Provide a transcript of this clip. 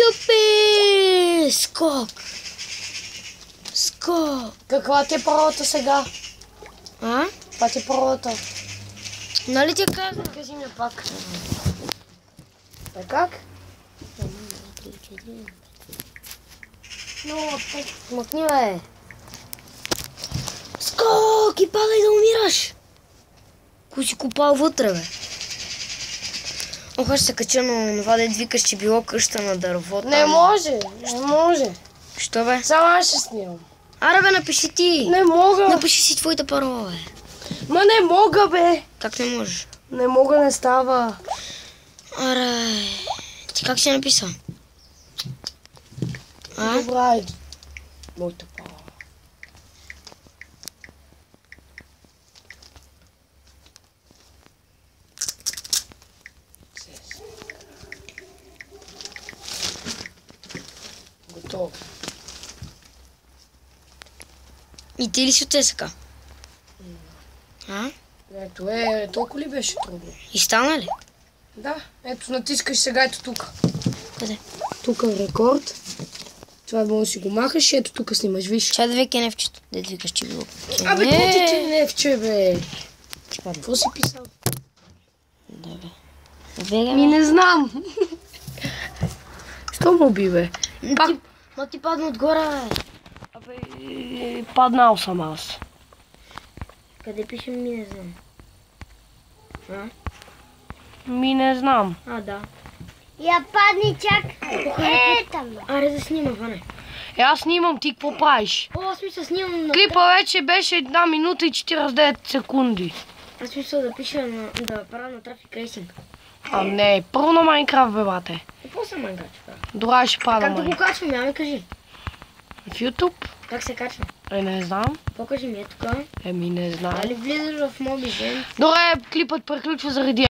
Юпи! Скок! Скок! Каква ти е първата сега? А? Това ти е първата. Нали ти казах? Кажи ми пак. Как? Но, смъкни, бе. Скок и падай да умираш. Кой си купал вътре, бе? Ох, аз ще се кача на това, да викаш, че било къща на дърво. Не може, не може. Що, бе? Само аз ще снимам. Аре, бе, напиши ти. Не мога. Напиши си твоята парола, бе. Ма не мога, бе. Как не можеш? Не мога, не става. Аре, ти как си написал? А? Добре, айде. Моята парола. Готово. И ти ли си от ТСК? А? Ето толкова ли беше трудно? И стана ли? Да, ето натискаш сега, ето тук. Къде? Тук е рекорд. Това може да си го махаш и ето тук снимаш, виж. Чай да веки нефчето. Да викаш, че било. Абе, какво ти нефче, бе? Ти падна. Какво си писал? Да, бе. Бега, Ми бе. не знам. Що му би, бе? Пак... Ма ти падна отгоре, бе. Абе, паднал съм аз. Къде пише ми не знам? А? Ми не знам. А, да. Я падни чак. Там. Аре да снимам, Ване. Аз снимам, ти какво правиш? О, аз мисля снимам на... Клипа вече беше 1 минута и 49 секунди. Аз мисля да пиша на... да правя на трафик рейсинг. А не, първо на Майнкрафт, бе, бате. Какво съм Майнкрафт? Добре, ще правя Как да го Майнкрафт. качвам, я ми кажи. В YouTube? Как се качва? Не знам. Покажи ми, е тук. Не знам. Али влизаш в моби, Добре, клипът приключва заради